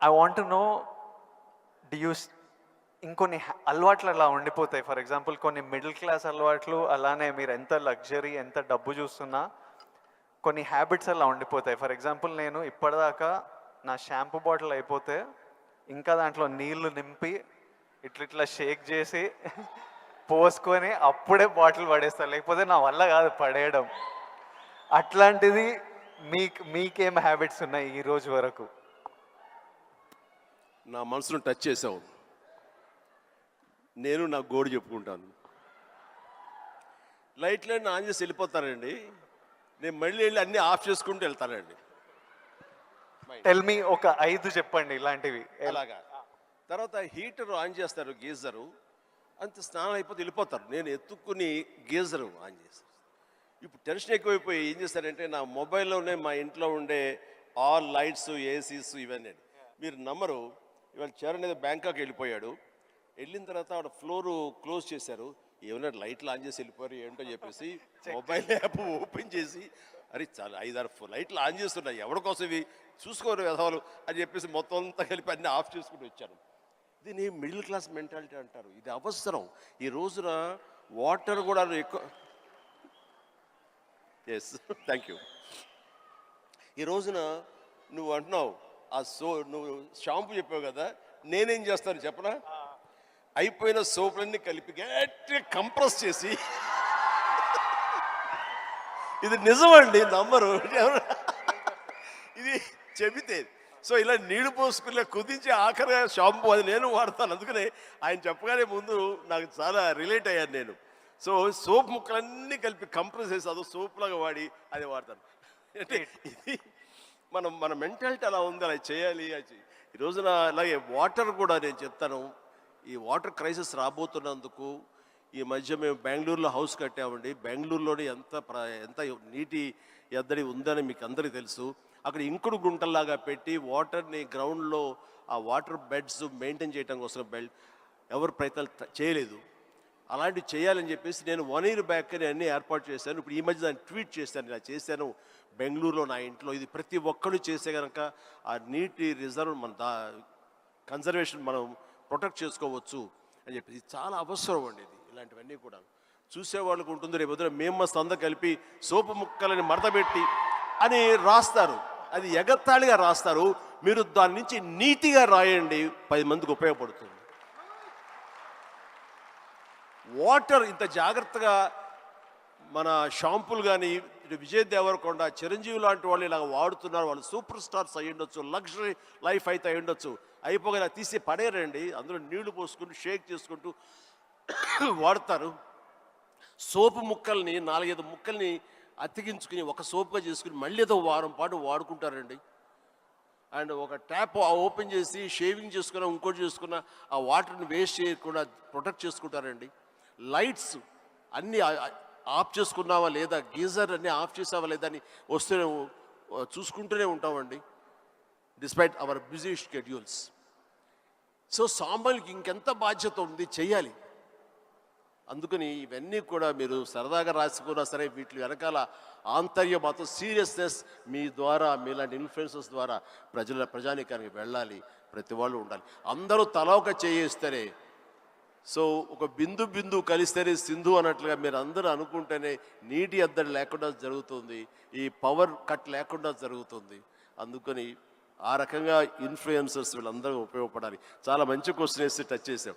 I want to know do you ఇంకొన్ని అలవాట్లు అలా ఉండిపోతాయి. ఫర్ ఎగ్జాంపుల్ కొన్ని మిడిల్ క్లాస్ అలవాట్లు అలానే మీరు ఎంత లగ్జరీ ఎంత డబ్బు చూస్తున్నా కొన్ని హ్యాబిట్స్ అలా ఉండిపోతాయి. ఫర్ ఎగ్జాంపుల్ నేను ఇప్పటిదాకా నా షాంపూ బాటిల్ అయిపోతే ఇంకా దాంట్లో నీళ్లు నింపి ఇట్లా షేక్ చేసి పోసుకొని అప్పుడే బాటిల్ పడేస్తాను, లేకపోతే నా వల్ల కాదు పడేయడం. అట్లాంటిది మీకేం హ్యాబిట్స్ ఉన్నాయి ఈ రోజు వరకు? నా మనసును టచ్ చేసావు. నేను నా గోడు చెప్పుకుంటాను. లైట్లన్నీ ఆన్ చేసి వెళ్ళిపోతానండి. నేను మళ్ళీ వెళ్ళి అన్నీ ఆఫ్ చేసుకుంటూ వెళ్తానండి. టెల్ మీ ఒక 5 చెప్పండి ఇలాంటివి. అలాగా. తర్వాత హీటర్ ఆన్ చేస్తారు, గీజరు. అంత స్నానం అయిపోతే వెళ్ళిపోతారు. నేను ఎత్తుక్కుని గీజరు ఆన్ చేస్తాను. ఇప్పుడు టెన్షన్ ఎక్కువైపోయి ఏం చేస్తారంటే నా మొబైల్లోనే మా ఇంట్లో ఉండే ఆల్ లైట్స్, ఏసీస్ ఇవన్నీ. మీరు నమ్మరు, ఇవాళ చరణ్ ఏదో బ్యాంకాక్ వెళ్ళిపోయాడు. వెళ్ళిన తర్వాత ఆవిడ ఫ్లోరు క్లోజ్ చేశారు. ఏమైనా లైట్లు ఆన్ చేసి వెళ్ళిపోయారు ఏంటో చెప్పేసి మొబైల్ యాప్ ఓపెన్ చేసి, అరే చాలా 5-6 లైట్లు ఆన్ చేస్తున్నాయి, ఎవరి కోసం ఇవి చూసుకోరు వెధవలు అని చెప్పేసి మొత్తం అంతా కలిపి అన్నీ ఆఫ్ చేసుకుని వచ్చాను. దీన్ని మిడిల్ క్లాస్ మెంటాలిటీ అంటారు. ఇది అవసరం. ఈ రోజున వాటర్ కూడా ఎక్కువ. Yes, thank you. ఈ రోజున నువ్వు అంటున్నావు నువ్వు షాంపూ చెప్పావు కదా, నేనేం చేస్తాను చెప్పనా? అయిపోయిన సోపులన్నీ కలిపి గట్టిగా కంప్రెస్ చేసి, ఇది నిజమండి, నమ్మరు, ఇది చెబితే. సో ఇలా నీళ్లు పోసుకునే కుదించి ఆఖరిగా షాంపూ అది నేను వాడతాను. అందుకనే ఆయన చెప్పగానే ముందు నాకు చాలా రిలేట్ అయ్యాను నేను. సో సోప్ ముక్కలన్నీ కలిపి కంప్రెస్ చేసి అదో సోప్లాగా వాడి అది వాడతాను. అంటే ఇది మన మెంటాలిటీ అలా ఉంది, అలా చేయాలి. ఈ రోజున అలాగే వాటర్ కూడా నేను చెప్తాను. ఈ వాటర్ క్రైసిస్ రాబోతున్నందుకు ఈ మధ్య మేము బెంగళూరులో హౌస్ కట్టామండి. బెంగళూరులోని ఎంత నీటి ఎద్దడి ఉందని మీకు అందరికీ తెలుసు. అక్కడ ఇంకుడు గుంటల్లాగా పెట్టి వాటర్ని గ్రౌండ్లో ఆ వాటర్ బెడ్స్ మెయింటైన్ చేయడం కోసం ఎవరు ప్రయత్నాలు చేయలేదు. అలాంటివి చేయాలని చెప్పేసి నేను 1 year బ్యాక్ అన్నీ ఏర్పాటు చేశాను. ఇప్పుడు ఈ మధ్య దాన్ని ట్వీట్ చేశాను, ఇలా చేశాను బెంగళూరులో నా ఇంట్లో. ఇది ప్రతి ఒక్కరు చేసే కనుక ఆ నీటి రిజర్వ్ కన్జర్వేషన్ మనం ప్రొటెక్ట్ చేసుకోవచ్చు అని చెప్పి ఇది చాలా అవసరం అండి. ఇలాంటివన్నీ కూడా చూసేవాళ్ళకు ఉంటుంది. రేపు పొద్దున మేము మస్తు అందరూ కలిపి సోపు ముక్కలని మడతపెట్టి అని రాస్తారు, అది ఎగతాళిగా రాస్తారు. మీరు దాని నుంచి నీతిగా రాయండి, 10 మందికి ఉపయోగపడుతుంది. వాటర్ ఇంత జాగ్రత్తగా మన షాంపూలు కానీ విజయ్ దేవరకొండ, చిరంజీవి లాంటి వాళ్ళు ఇలా వాడుతున్నారు. వాళ్ళు సూపర్ స్టార్స్ అయ్యి ఉండొచ్చు, లగ్జరీ లైఫ్ అయితే అయి ఉండొచ్చు. అయిపోగా తీసి పడేరండి, అందులో నీళ్లు పోసుకుంటూ షేక్ చేసుకుంటూ వాడతారు. సోపు ముక్కల్ని 4-5 ముక్కల్ని అతికించుకుని ఒక సోపుగా చేసుకుని మళ్ళీ ఏదో వారం పాటు వాడుకుంటారండి. అండ్ ఒక ట్యాప్ ఓపెన్ చేసి షేవింగ్ చేసుకున్న ఇంకోటి చేసుకున్న ఆ వాటర్ని వేస్ట్ చేయకుండా ప్రొటెక్ట్ చేసుకుంటారండి. లైట్స్ అన్నీ ఆఫ్ చేసుకున్నావా లేదా, గీజర్ అన్నీ ఆఫ్ చేసావా లేదా అని వస్తూనే చూసుకుంటూనే ఉంటామండి, despite our busy schedules. So సామాన్యులకి ఇంకెంత బాధ్యత ఉంది, చెయ్యాలి. అందుకని ఇవన్నీ కూడా మీరు సరదాగా రాసుకున్నా సరే వీటి వెనకాల ఆంతర్య మాత్రం సీరియస్నెస్ మీ ద్వారా, మీలాంటి ఇన్ఫ్లుయెన్సర్స్ ద్వారా ప్రజానీకానికి వెళ్ళాలి. ప్రతి వాళ్ళు ఉండాలి. అందరూ తల ఒక చేయిస్తేనే, సో ఒక బిందు కలిస్తేనే సింధు అన్నట్లుగా మీరు అందరూ అనుకుంటేనే నీటి ఎద్దడి లేకుండా జరుగుతుంది, ఈ పవర్ కట్ లేకుండా జరుగుతుంది. అందుకని ఆ రకంగా ఇన్ఫ్లుయెన్సర్స్ వీళ్ళందరూ ఉపయోగపడాలి. చాలా మంచి క్వశ్చన్ వేసి టచ్ చేసాం.